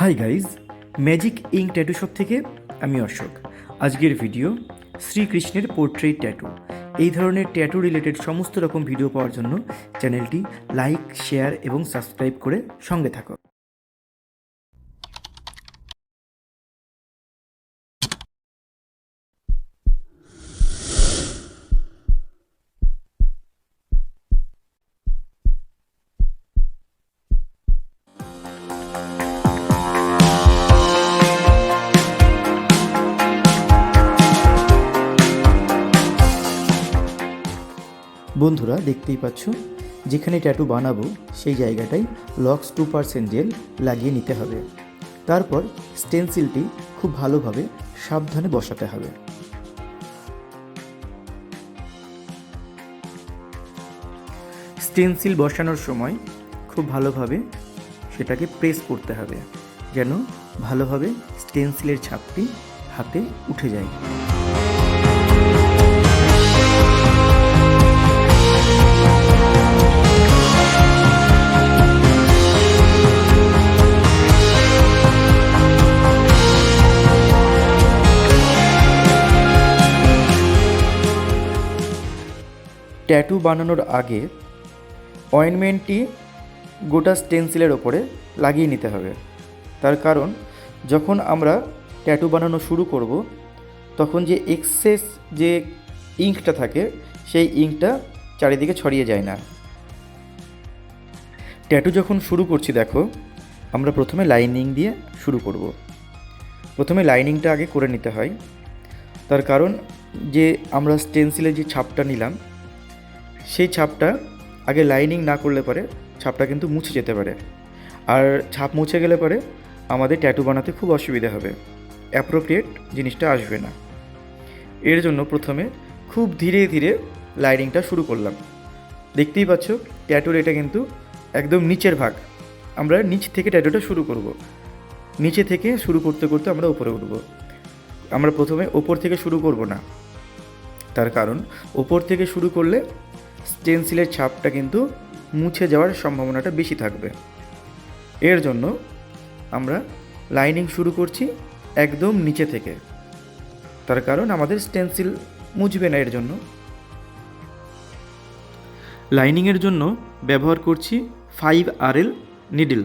Hi guys, magic ink tattoo shop থেকে আমি অশোক। আজকের ভিডিও শ্রীকৃষ্ণের পোর্ট্রেট ট্যাটু। এই ধরনের ট্যাটু রিলেটেড সমস্ত রকম ভিডিও পাওয়ার জন্য চ্যানেলটি লাইক, শেয়ার এবং সাবস্ক্রাইব করে সঙ্গে থাকো। বন্ধুরা, দেখতেই পাচ্ছ, যেখানে ট্যাটু বানাবো সেই জায়গাটায় লক্স 2% জেল লাগিয়ে নিতে হবে। তারপর স্টেনসিলটি খুব ভালোভাবে সাবধানে বসাতে হবে। স্টেনসিল বসানোর সময় খুব ভালোভাবে সেটাকে প্রেস করতে হবে, যেন ভালোভাবে স্টেনসিলের ছাপটি হাতে উঠে যায়। ট্যাটু বানানোর আগে অয়েনমেন্টটি গোটা স্টেনসিলের ওপরে লাগিয়ে নিতে হবে। তার কারণ, যখন আমরা ট্যাটু বানানো শুরু করব তখন যে এক্সেস যে ইঙ্কটা থাকে সেই ইঙ্কটা চারিদিকে ছড়িয়ে যায় না। ট্যাটু যখন শুরু করছি, দেখো, আমরা প্রথমে লাইনিং দিয়ে শুরু করব। প্রথমে লাইনিংটা আগে করে নিতে হয়। তার কারণ, যে আমরা স্টেনসিলে যে ছাপটা নিলাম সেই ছাপটা আগে লাইনিং না করলে পরে ছাপটা কিন্তু মুছে যেতে পারে, আর ছাপ মুছে গেলে পরে আমাদের ট্যাটু বানাতে খুব অসুবিধা হবে, অ্যাপ্রোপ্রিয়েট জিনিসটা আসবে না। এর জন্য প্রথমে খুব ধীরে ধীরে লাইনিংটা শুরু করলাম। দেখতেই পাচ্ছ, ট্যাটুর এটা কিন্তু একদম নিচের ভাগ। আমরা নিচ থেকে ট্যাটুটা শুরু করব। নিচে থেকে শুরু করতে করতে আমরা উপরে উঠব। আমরা প্রথমে ওপর থেকে শুরু করব না, তার কারণ ওপর থেকে শুরু করলে স্টেনসিলের ছাপটা কিন্তু মুছে যাওয়ার সম্ভাবনাটা বেশি থাকবে। এর জন্য আমরা লাইনিং শুরু করছি একদম নিচে থেকে, তার কারণ আমাদের স্টেনসিল মুছবে না। এর জন্য লাইনিংয়ের জন্য ব্যবহার করছি 5RL নিডল।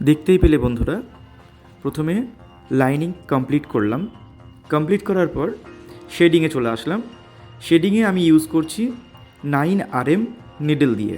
দেখতেই পেলে বন্ধুরা, প্রথমে লাইনিং কমপ্লিট করলাম। কমপ্লিট করার পর শেডিংয়ে চলে আসলাম। শেডিংয়ে আমি ইউজ করছি 9RM নিডল দিয়ে।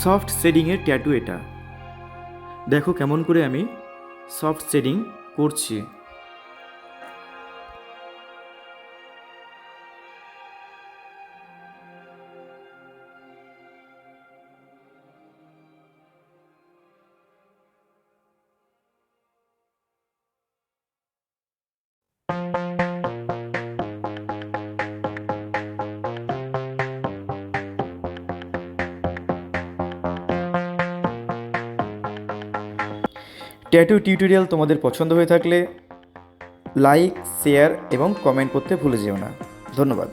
সফট শেডিংয়ের ট্যাটু এটা। দেখো কেমন করে আমি সফট শেডিং করছি। ট্যাটু টিউটোরিয়াল তোমাদের পছন্দ হয়ে থাকলে লাইক, শেয়ার এবং কমেন্ট করতে ভুলে যেও না। ধন্যবাদ।